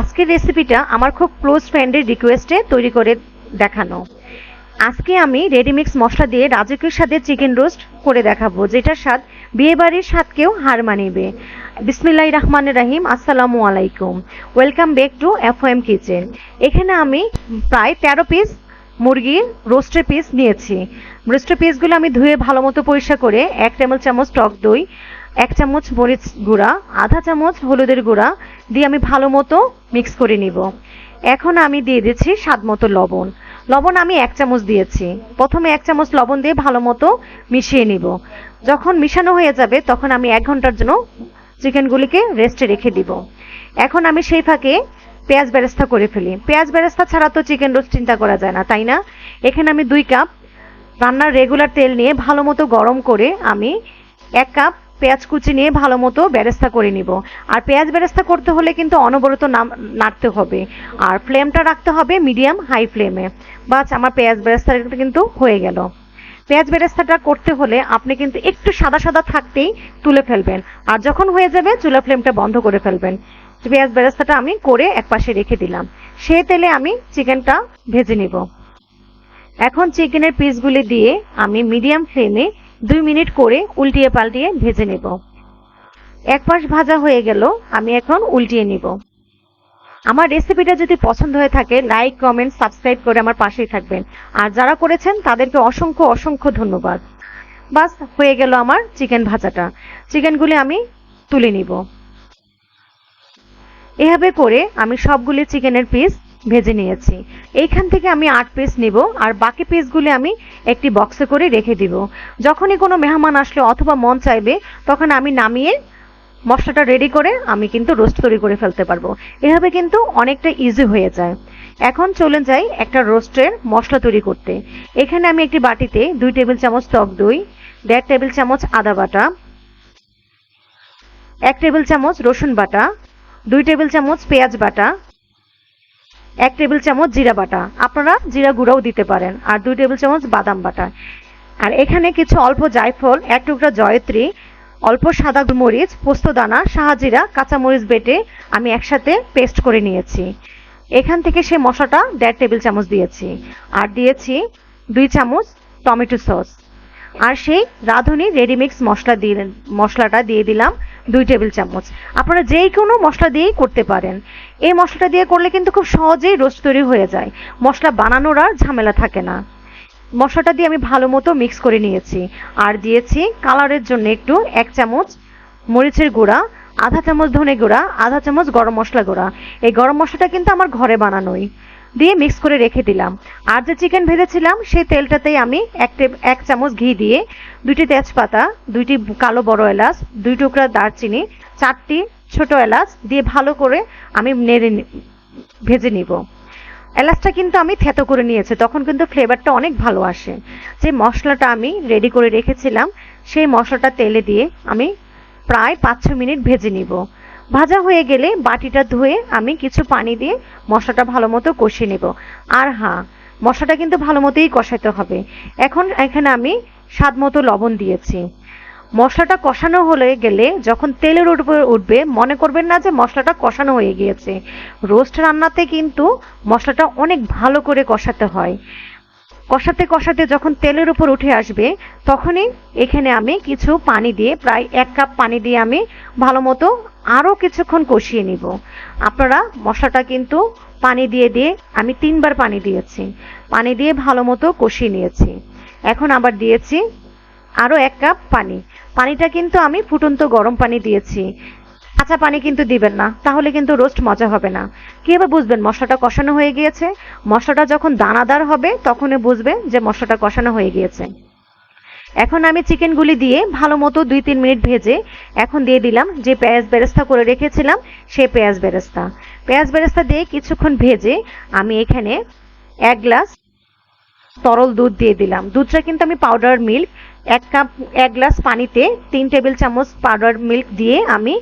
আজকের রেসিপিটা আমার খুব ক্লোজ ফ্রেন্ডের রিকোয়েস্টে তৈরি করে দেখানো। আজকে আমি রেডিমিক্স মশলা দিয়ে রাজকীয় স্বাদের চিকেন রোস্ট করে দেখাবো, যেটার স্বাদ বিয়েবাড়ির স্বাদকেও হার মানিবে। বিসমিল্লাহির রহমানির রহিম। আসসালামু আলাইকুম, ওয়েলকাম ব্যাক টু এফওএম কিচেন। এখানে আমি প্রায় 13 পিস মুরগির রোস্টের পিস নিয়েছি। রোস্টের পিসগুলো আমি ধুয়ে ভালো মতো পরিষ্কার করে 1 টেবিল চামচ টক দই, 1 চামচ মরিচ গুঁড়া, আধা চামচ হলুদের গুঁড়া দিয়ে আমি ভালো মতো মিক্স করে নিব। এখন আমি দিয়ে দিচ্ছি স্বাদ মতো লবণ। লবণ আমি 1 চামচ দিয়েছি। প্রথমে 1 চামচ লবণ দিয়ে ভালো মতো মিশিয়ে নিব। যখন মিশানো হয়ে যাবে তখন আমি 1 ঘন্টার জন্য চিকেনগুলিকে রেস্টে রেখে দিব। এখন আমি সেই ফাঁকে পেঁয়াজ বেরেস্তা করে ফেলি। পেঁয়াজ বেরেস্তা ছাড়া তো চিকেন রোস্ট চিন্তা করা যায় না, তাই না? এখানে আমি 2 কাপ রান্নার রেগুলার তেল নিয়ে ভালো মতো গরম করে আমি 1 কাপ পেঁয়াজ কুচি নিয়ে ভালো মতো বেরেস্তা করে নিব। আর পেঁয়াজ বেরেস্তা করতে হলে কিন্তু অনবরত নাড়তে হবে, আর ফ্লেমটা রাখতে হবে মিডিয়াম হাই ফ্লেমে। বাস, আমার পেঁয়াজ বেরেস্তাটা কিন্তু হয়ে গেল। পেঁয়াজ বেরেস্তাটা করতে হলে আপনি কিন্তু একটু সাদা সাদা থাকতেই তুলে ফেলবেন, আর যখন হয়ে যাবে চুলা ফ্লেমটা বন্ধ করে ফেলবেন। পেঁয়াজ বেরেস্তাটা আমি করে একপাশে রেখে দিলাম। সেই তেলে আমি চিকেনটা ভেজে নিব। এখন চিকেনের পিসগুলি দিয়ে আমি মিডিয়াম ফ্লেমে 2 মিনিট করে উল্টিয়ে পাল্টিয়ে ভেজে নেব। এক পাশ ভাজা হয়ে গেল, আমি এখন উল্টিয়ে নিব। আমার রেসিপিটা যদি পছন্দ হয়ে থাকে লাইক, কমেন্ট, সাবস্ক্রাইব করে আমার পাশেই থাকবেন। আর যারা করেছেন তাদেরকে অসংখ্য অসংখ্য ধন্যবাদ। বাস, হয়ে গেল আমার চিকেন ভাজাটা। চিকেনগুলি আমি তুলে নিব। এভাবে করে আমি সবগুলি চিকেনের পিস ভেজে নিয়েছি। এইখান থেকে আমি 8 পিস নিব, আর বাকি পিসগুলি আমি একটি বক্সে করে রেখে দিব। যখনই কোনো মেহমান আসলে অথবা মন চাইবে তখন আমি নামিয়ে মশলাটা রেডি করে আমি কিন্তু রোস্ট তৈরি করে ফেলতে পারবো। এভাবে কিন্তু অনেকটা ইজি হয়ে যায়। এখন চলে যাই একটা রোস্টের মশলা তৈরি করতে। এখানে আমি একটি বাটিতে 2 টেবিল চামচ টক দই, 1.5 টেবিল চামচ আদা বাটা, 1 টেবিল চামচ রসুন বাটা, 2 টেবিল চামচ পেঁয়াজ বাটা, 1 টেবিল চামচ জিরা বাটা, আপনারা জিরা গুঁড়াও দিতে পারেন, আর 2 টেবিল চামচ বাদাম বাটা। আর এখানে কিছু অল্প জায়ফল, 1 টুকরা জয়ত্রী, অল্প সাদা মরিচ, পোস্তদানা, শাহজিরা, কাঁচামরিচ বেটে আমি একসাথে পেস্ট করে নিয়েছি। এখান থেকে সেই মশলাটা 1.5 টেবিল চামচ দিয়েছি, আর দিয়েছি 2 চামচ টমেটো সস, আর সেই রাঁধুনি রেডিমিক্স মশলাটা দিয়ে দিলাম 2 টেবিল চামচ। আপনারা যেই কোনো মশলা দিয়েই করতে পারেন। এই মশলাটা দিয়ে করলে কিন্তু খুব সহজেই রোস্ট তৈরি হয়ে যায়, মশলা বানানোর আর ঝামেলা থাকে না। মশলাটা দিয়ে আমি ভালো মতো মিক্স করে নিয়েছি, আর দিয়েছি কালারের জন্য একটু 1 চামচ মরিচের গুঁড়া, আধা চামচ ধনে গুঁড়া, আধা চামচ গরম মশলা গুঁড়া। এই গরম মশলাটা কিন্তু আমার ঘরে বানানোই। দিয়ে মিক্স করে রেখে দিলাম। আর যে চিকেন ভেজেছিলাম সেই তেলটাতেই আমি 1 চামচ ঘি দিয়ে 2টি তেজপাতা, 2টি কালো বড় এলাচ, 2 টুকরা দারচিনি, 4টি ছোট এলাচ দিয়ে ভালো করে আমি ভেজে নিব। এলাচটা কিন্তু আমি থেতো করে নিয়েছি, তখন কিন্তু ফ্লেভারটা অনেক ভালো আসে। যে মশলাটা আমি রেডি করে রেখেছিলাম সেই মশলাটা তেলে দিয়ে আমি প্রায় 5-6 মিনিট ভেজে নিব। ভাজা হয়ে গেলে বাটিটা ধুয়ে আমি কিছু পানি দিয়ে মশলাটা ভালো মতো কষিয়ে নেব। আর হ্যাঁ, মশলাটা কিন্তু ভালো মতোই কষাতে হবে। এখন এখানে আমি স্বাদ মতো লবণ দিয়েছি। মশলাটা কষানো হয়ে গেলে যখন তেলের উপর উঠবে মনে করবেন না যে মশলাটা কষানো হয়ে গিয়েছে। রোস্ট রান্নাতে কিন্তু মশলাটা অনেক ভালো করে কষাতে হয়। কষাতে কষাতে যখন তেলের উপর উঠে আসবে তখনই এখানে আমি কিছু পানি দিয়ে, প্রায় 1 কাপ পানি দিয়ে আমি ভালো মতো আরও কিছুক্ষণ কষিয়ে নিব। আপনারা মশলাটা কিন্তু পানি দিয়ে দিয়ে আমি 3 বার পানি দিয়েছি। পানি দিয়ে ভালো মতো কষিয়ে নিয়েছি। এখন আবার দিয়েছি আরও 1 কাপ পানি। পানিটা কিন্তু আমি ফুটন্ত গরম পানি দিয়েছি। কাঁচা পানি কিন্তু দিবেন না, তাহলে কিন্তু রোস্ট মজা হবে না। কিভাবে বুঝবেন মশলাটা কষানো হয়ে গিয়েছে? মশলাটা যখন দানাদার হবে তখনই বুঝবেন যে মশলাটা কষানো হয়ে গিয়েছে। এখন আমি চিকেনগুলি দিয়ে ভালো মতো 2-3 মিনিট ভেজে এখন দিয়ে দিলাম যে পেঁয়াজ বেরেস্তা করে রেখেছিলাম সেই পেঁয়াজ বেরেস্তা। পেঁয়াজ বেরেস্তা দিয়ে কিছুক্ষণ ভেজে আমি এখানে 1 গ্লাস তরল দুধ দিয়ে দিলাম। দুধটা কিন্তু আমি পাউডার মিল্ক, 1 গ্লাস পানিতে 3 টেবিল চামচ পাউডার মিল্ক দিয়ে আমি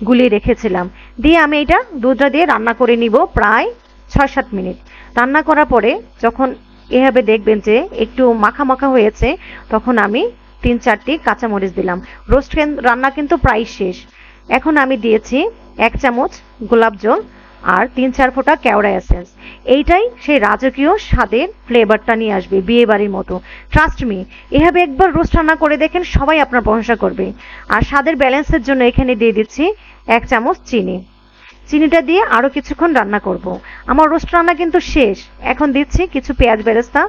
গুলিয়ে রেখেছিলাম। দিয়ে আমি এটা দুধটা দিয়ে রান্না করে নিব প্রায় 6-7 মিনিট। রান্না করার পরে যখন এভাবে দেখবেন যে একটু মাখা মাখা হয়েছে তখন আমি 3-4টি কাঁচামরিচ দিলাম। রোস্ট রান্না কিন্তু প্রায় শেষ। এখন আমি দিয়েছি 1 চামচ গোলাপ জল, আর 3-4 ফোঁটা কেওড়া এসেন্স। এইটাই সেই রাজকীয় স্বাদের ফ্লেভারটা নিয়ে আসবে বিয়ে বাড়ির মতো। ট্রাস্ট মি, এভাবে একবার রোস্ট রান্না করে দেখেন, সবাই আপনার প্রশংসা করবে। আর স্বাদের ব্যালেন্সের জন্য এখানে দিয়ে দিচ্ছি 1 চামচ চিনি। চিনিটা দিয়ে আরো কিছুক্ষণ রান্না করব। আমার রোস্ট রান্না কিন্তু শেষ। এখন দিচ্ছি কিছু পেঁয়াজ বেরেস্তা,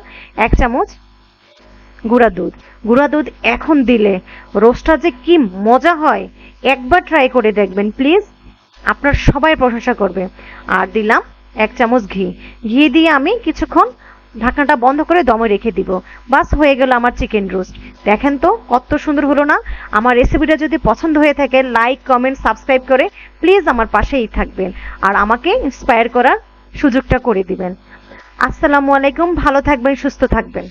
1 চামচ গুঁড়া দুধ। গুঁড়া দুধ এখন দিলে রোস্টটা যে কি মজা হয়, একবার ট্রাই করে দেখবেন প্লিজ, আপনার সবাই প্রশংসা করবে। আর দিলাম 1 চামচ ঘি। ঘি দিয়ে আমি কিছুক্ষণ ঢাকনাটা বন্ধ করে দমে রেখে দিব। বাস হয়ে গেল আমার চিকেন রোস্ট। দেখেন তো কত সুন্দর হলো না? আমার রেসিপিটা যদি পছন্দ হয়ে থাকে, লাইক, কমেন্ট, সাবস্ক্রাইব করে প্লিজ আমার পাশেই থাকবেন আর আমাকে ইন্সপায়ার করার সুযোগটা করে দিবেন। আসসালামু আলাইকুম, ভালো থাকবেন, সুস্থ থাকবেন।